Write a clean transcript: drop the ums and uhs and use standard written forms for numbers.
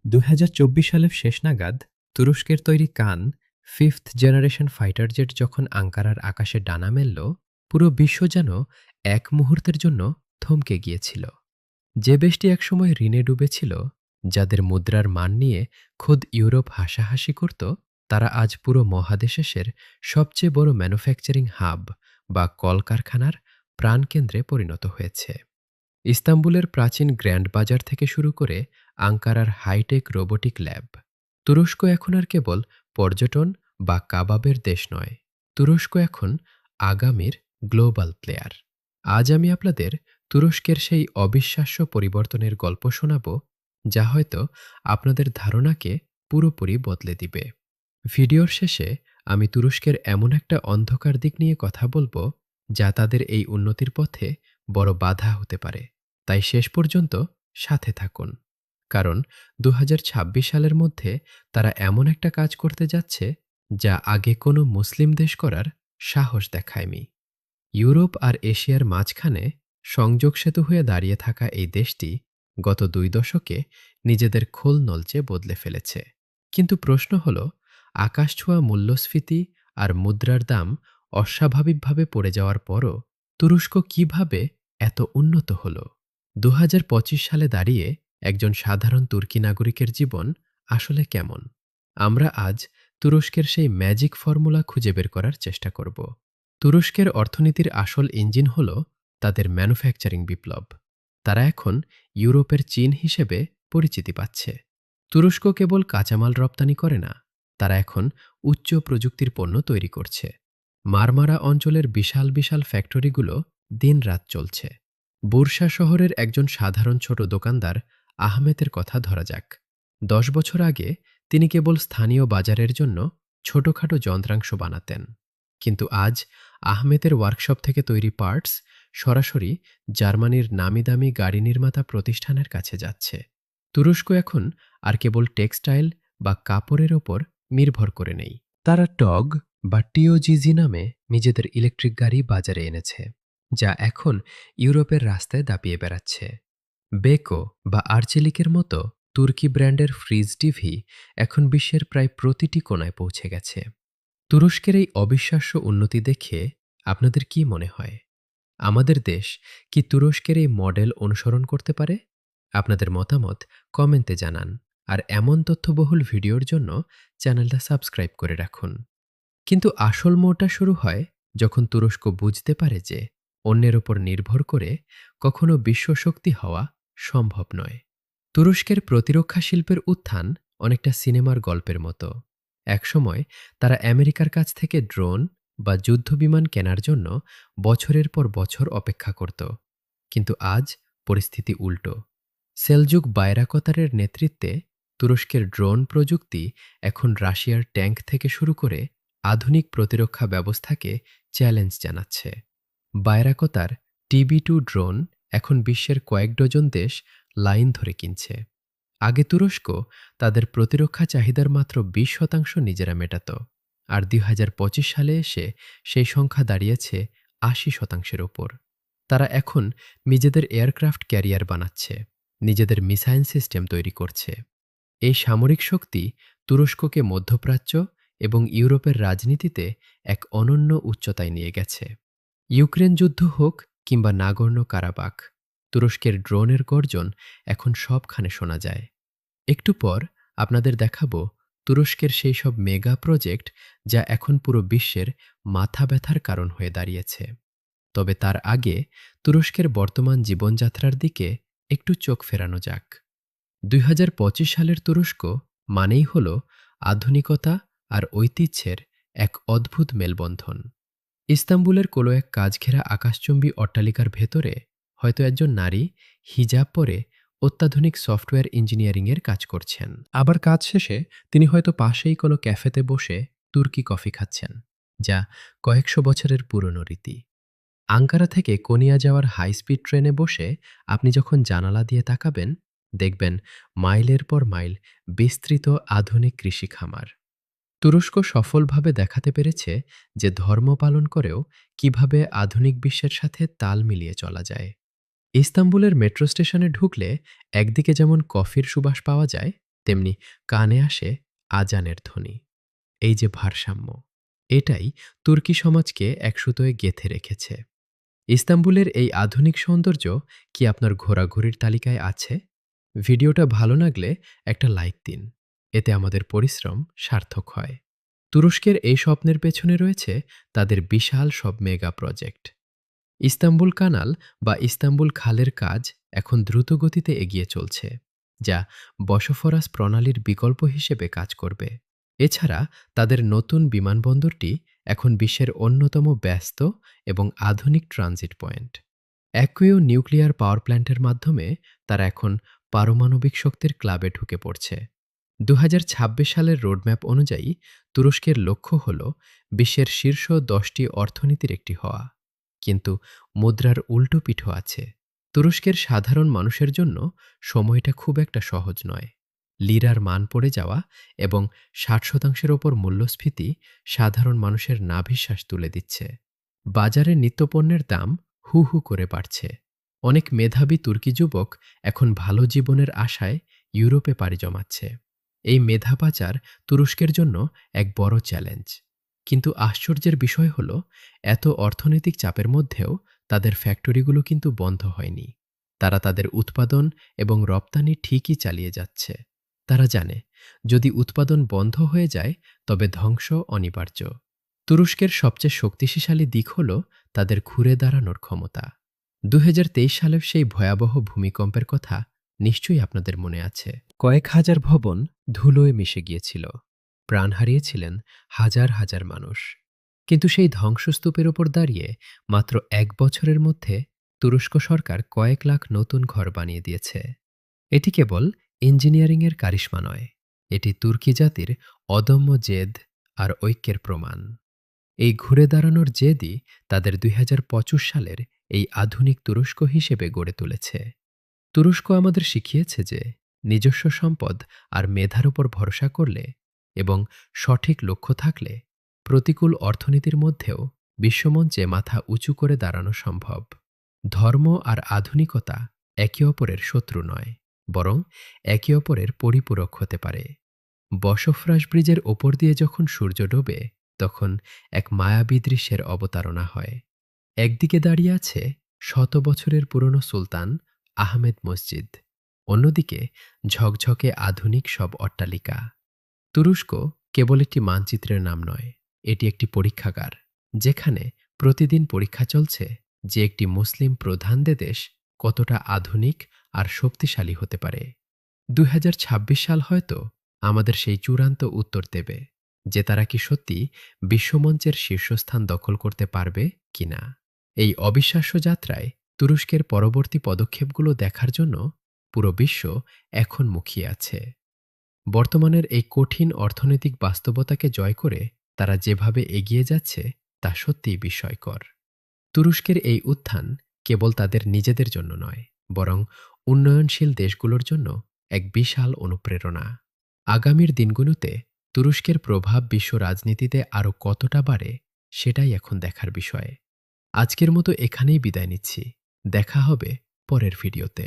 ২০২৪ সালের শেষ নাগাদ তুরস্কের তৈরি কান ফিফথ জেনারেশন ফাইটার জেট যখন আঙ্কারার আকাশে ডানা মেলল, পুরো বিশ্ব যেন এক মুহূর্তের জন্য থমকে গিয়েছিল। যে দেশটি একসময় ঋণে ডুবেছিল, যাদের মুদ্রার মান নিয়ে খোদ ইউরোপ হাসাহাসি করত, তারা আজ পুরো মহাদেশের সবচেয়ে বড় ম্যানুফ্যাকচারিং হাব বা কলকারখানার প্রাণকেন্দ্রে পরিণত হয়েছে। ইস্তাম্বুলের প্রাচীন গ্র্যান্ড বাজার থেকে শুরু করে আঙ্কারার হাইটেক রোবোটিক ল্যাব, তুরস্ক এখন আর কেবল পর্যটন বা কাবাবের দেশ নয়, তুরস্ক এখন আগামীর গ্লোবাল প্লেয়ার। আজ আমি আপনাদের তুরস্কের সেই অবিশ্বাস্য পরিবর্তনের গল্প শোনাব, যা হয়তো আপনাদের ধারণাকে পুরোপুরি বদলে দিবে। ভিডিওর শেষে আমি তুরস্কের এমন একটা অন্ধকার দিক নিয়ে কথা বলবো, যা তাদের এই উন্নতির পথে বড় বাধা হতে পারে। তাই শেষ পর্যন্ত সাথে থাকুন, কারণ ২০২৬ সালের মধ্যে তারা এমন একটা কাজ করতে যাচ্ছে যা আগে কোনো মুসলিম দেশ করার সাহস দেখায়নি। ইউরোপ আর এশিয়ার মাঝখানে সংযোগ সেতু হয়ে দাঁড়িয়ে থাকা এই দেশটি গত ২ দশকে নিজেদের খোল নলচে বদলে ফেলেছে। কিন্তু প্রশ্ন হল, আকাশছোঁয়া মূল্যস্ফীতি আর মুদ্রার দাম অস্বাভাবিকভাবে পড়ে যাওয়ার পরও তুরস্ক কিভাবে এত উন্নত হল? ২০২৫ সালে দাঁড়িয়ে একজন সাধারণ তুর্কি নাগরিকের জীবন আসলে কেমন? আমরা আজ তুরস্কের সেই ম্যাজিক ফর্মুলা খুঁজে বের করার চেষ্টা করব। তুরস্কের অর্থনীতির আসল ইঞ্জিন হল তাদের ম্যানুফ্যাকচারিং বিপ্লব। তারা এখন ইউরোপের চীন হিসেবে পরিচিতি পাচ্ছে। তুরস্ক কেবল কাঁচামাল রপ্তানি করে না, তারা এখন উচ্চ প্রযুক্তির পণ্য তৈরি করছে। মারমারা অঞ্চলের বিশাল বিশাল ফ্যাক্টরিগুলো দিনরাত চলছে। বুরসা শহরের একজন সাধারণ ছোট দোকানদার আহমেদের কথা ধরা যাক। ১০ বছর আগে তিনি কেবল স্থানীয় বাজারের জন্য ছোটখাটো যন্ত্রাংশ বানাতেন, কিন্তু আজ আহমেদের ওয়ার্কশপ থেকে তৈরি পার্টস সরাসরি জার্মানির নামিদামি গাড়ি নির্মাতা প্রতিষ্ঠানের কাছে যাচ্ছে। তুরস্ক এখন আর কেবল টেক্সটাইল বা কাপড়ের ওপর নির্ভর করে নেই, তারা টগ বা টিওজিজি নামে নিজেদের ইলেকট্রিক গাড়ি বাজারে এনেছে, যা এখন ইউরোপের রাস্তায় দাপিয়ে বেড়াচ্ছে। বেকো বা আর্চেলিকের মতো তুর্কি ব্র্যান্ডের ফ্রিজ টিভি এখন বিশ্বের প্রায় প্রতিটি কোণায় পৌঁছে গেছে। তুরস্কের এই অবিশ্বাস্য উন্নতি দেখে আপনাদের কি মনে হয়? আমাদের দেশ কি তুরস্কের এই মডেল অনুসরণ করতে পারে? আপনাদের মতামত কমেন্টে জানান, আর এমন তথ্যবহুল ভিডিওর জন্য চ্যানেলটা সাবস্ক্রাইব করে রাখুন। কিন্তু আসল মোড়টা শুরু হয় যখন তুরস্ক বুঝতে পারে যে অন্যের ওপর নির্ভর করে কখনো বিশ্বশক্তি হওয়া সম্ভব নয়। তুরস্কের প্রতিরক্ষা শিল্পের উত্থান অনেকটা সিনেমার গল্পের মতো। একসময় তারা আমেরিকার কাছ থেকে ড্রোন বা যুদ্ধবিমান কেনার জন্য বছরের পর বছর অপেক্ষা করত, কিন্তু আজ পরিস্থিতি উল্টো। সেলজুক বাইরাকতারের নেতৃত্বে তুরস্কের ড্রোন প্রযুক্তি এখন রাশিয়ার ট্যাঙ্ক থেকে শুরু করে আধুনিক প্রতিরক্ষা ব্যবস্থাকে চ্যালেঞ্জ জানাচ্ছে। বাইরাকতার TB2 ড্রোন এখন বিশ্বের কয়েক ডজন দেশ লাইন ধরে কিনছে। আগে তুরস্ক তাদের প্রতিরক্ষা চাহিদার মাত্র ২০% নিজেরা মেটাত, আর ২০২৫ সালে এসে সেই সংখ্যা দাঁড়িয়েছে ৮০%-এর ওপর। তারা এখন নিজেদের এয়ারক্রাফট ক্যারিয়ার বানাচ্ছে, নিজেদের মিসাইল সিস্টেম তৈরি করছে। এই সামরিক শক্তি তুরস্ককে মধ্যপ্রাচ্য এবং ইউরোপের রাজনীতিতে এক অনন্য উচ্চতায় নিয়ে গেছে। ইউক্রেন যুদ্ধ হোক কিংবা নাগর্নো কারাবাখ, তুরস্কের ড্রোনের গর্জন এখন সবখানে শোনা যায়। একটু পর আপনাদের দেখাবো তুরস্কের সেই সব মেগা প্রজেক্ট যা এখন পুরো বিশ্বের মাথা ব্যথার কারণ হয়ে দাঁড়িয়েছে। তবে তার আগে তুরস্কের বর্তমান জীবনযাত্রার দিকে একটু চোখ ফেরানো যাক। ২০২৫ সালের তুরস্ক মানেই হল আধুনিকতা আর ঐতিহ্যের এক অদ্ভুত মেলবন্ধন। ইস্তাম্বুলের কোনো এক কাজঘেরা আকাশচুম্বী অট্টালিকার ভেতরে হয়তো একজন নারী হিজাব পরে অত্যাধুনিক সফটওয়্যার ইঞ্জিনিয়ারিংয়ের কাজ করছেন। আবার কাজ শেষে তিনি হয়তো পাশেই কোনো ক্যাফেতে বসে তুর্কি কফি খাচ্ছেন, যা কয়েকশো বছরের পুরনো রীতি। আঙ্কারা থেকে কোনিয়া যাওয়ার হাই স্পিড ট্রেনে বসে আপনি যখন জানালা দিয়ে তাকাবেন, দেখবেন মাইলের পর মাইল বিস্তৃত আধুনিক কৃষি খামার। তুরস্ক সফলভাবে দেখাতে পেরেছে যে ধর্ম পালন করেও কিভাবে আধুনিক বিশ্বের সাথে তাল মিলিয়ে চলা যায়। ইস্তাম্বুলের মেট্রো স্টেশনে ঢুকলে একদিকে যেমন কফির সুবাস পাওয়া যায়, তেমনি কানে আসে আজানের ধ্বনি। এই যে ভারসাম্য, এটাই তুর্কি সমাজকে এক সুতোয় গেঁথে রেখেছে। ইস্তাম্বুলের এই আধুনিক সৌন্দর্য কি আপনার ঘোরাঘুরির তালিকায় আছে? ভিডিওটা ভালো লাগলে একটা লাইক দিন, এতে আমাদের পরিশ্রম সার্থক হয়। তুরস্কের এই স্বপ্নের পেছনে রয়েছে তাদের বিশাল সব মেগা প্রজেক্ট। ইস্তাম্বুল কানাল বা ইস্তাম্বুল খালের কাজ এখন দ্রুত গতিতে এগিয়ে চলছে, যা বসফরাস প্রণালীর বিকল্প হিসেবে কাজ করবে। এছাড়া তাদের নতুন বিমানবন্দরটি এখন বিশ্বের অন্যতম ব্যস্ত এবং আধুনিক ট্রানজিট পয়েন্ট। অ্যাকুয়েও নিউক্লিয়ার পাওয়ার প্ল্যান্টের মাধ্যমে তারা এখন পারমাণবিক শক্তির ক্লাবে ঢুকে পড়ছে। ২০২৬ সালের রোডম্যাপ অনুযায়ী তুরস্কের লক্ষ্য হল বিশ্বের শীর্ষ ১০টি অর্থনীতির একটি হওয়া। কিন্তু মুদ্রার উল্টো পিঠও আছে। তুরস্কের সাধারণ মানুষের জন্য সময়টা খুব একটা সহজ নয়। লিরার মান পড়ে যাওয়া এবং ৬০% ওপর মূল্যস্ফীতি সাধারণ মানুষের নাভিশ্বাস তুলে দিচ্ছে। বাজারে নিত্যপণ্যের দাম হু হু করে বাড়ছে। অনেক মেধাবী তুর্কি যুবক এখন ভালো জীবনের আশায় ইউরোপে পাড়ি জমাচ্ছে। এই মেধা পাচার তুরস্কের জন্য এক বড় চ্যালেঞ্জ। কিন্তু আশ্চর্যের বিষয় হল, এত অর্থনৈতিক চাপের মধ্যেও তাদের ফ্যাক্টরিগুলো কিন্তু বন্ধ হয়নি। তারা তাদের উৎপাদন এবং রপ্তানি ঠিকই চালিয়ে যাচ্ছে। তারা জানে, যদি উৎপাদন বন্ধ হয়ে যায় তবে ধ্বংস অনিবার্য। তুরস্কের সবচেয়ে শক্তিশালী দিক হল তাদের ঘুরে দাঁড়ানোর ক্ষমতা। ২০২৩ সালের সেই ভয়াবহ ভূমিকম্পের কথা নিশ্চয়ই আপনাদের মনে আছে। কয়েক হাজার ভবন ধুলোয় মিশে গিয়েছিল, প্রাণ হারিয়েছিলেন হাজার হাজার মানুষ। কিন্তু সেই ধ্বংসস্তূপের ওপর দাঁড়িয়ে মাত্র ১ বছরের মধ্যে তুরস্ক সরকার কয়েক লাখ নতুন ঘর বানিয়ে দিয়েছে। এটি কেবল ইঞ্জিনিয়ারিংয়ের কারিশমা নয়, এটি তুর্কি জাতির অদম্য জেদ আর ঐক্যের প্রমাণ। এই ঘুরে দাঁড়ানোর জেদই তাদের ২০২৫ সালের এই আধুনিক তুরস্ক হিসেবে গড়ে তুলেছে। তুরস্ক আমাদের শিখিয়েছে যে নিজস্ব সম্পদ আর মেধার উপর ভরসা করলে এবং সঠিক লক্ষ্য থাকলে প্রতিকূল অর্থনীতির মধ্যেও বিশ্বমঞ্চে মাথা উঁচু করে দাঁড়ানো সম্ভব। ধর্ম আর আধুনিকতা একে অপরের শত্রু নয়, বরং একে অপরের পরিপূরক হতে পারে। বসফরাস ব্রিজের ওপর দিয়ে যখন সূর্য ডোবে, তখন এক মায়াবী দৃশ্যের অবতারণা হয়। একদিকে দাঁড়িয়ে আছে শত বছরের পুরনো সুলতান আহমেদ মসজিদ, অন্যদিকে ঝকঝকে আধুনিক সব অট্টালিকা। তুরস্ক কেবল একটি মানচিত্রের নাম নয়, এটি একটি পরীক্ষাগার, যেখানে প্রতিদিন পরীক্ষা চলছে যে একটি মুসলিম প্রধান দেশ কতটা আধুনিক আর শক্তিশালী হতে পারে। ২০২৬ সাল হয়তো আমাদের সেই চূড়ান্ত উত্তর দেবে যে তারা কি সত্যি বিশ্বমঞ্চের শীর্ষস্থান দখল করতে পারবে কিনা। এই অবিশ্বাস্য যাত্রায় তুরস্কের পরবর্তী পদক্ষেপগুলো দেখার জন্য পুরো বিশ্ব এখন মুখিয়ে আছে। বর্তমানের এই কঠিন অর্থনৈতিক বাস্তবতাকে জয় করে তারা যেভাবে এগিয়ে যাচ্ছে তা সত্যিই বিস্ময়কর। তুরস্কের এই উত্থান কেবল তাদের নিজেদের জন্য নয়, বরং উন্নয়নশীল দেশগুলোর জন্য এক বিশাল অনুপ্রেরণা। আগামীর দিনগুলোতে তুরস্কের প্রভাব বিশ্ব রাজনীতিতে আরও কতটা বাড়ে, সেটাই এখন দেখার বিষয়। আজকের মতো এখানেই বিদায় নিচ্ছি। দেখা হবে পরের ভিডিওতে।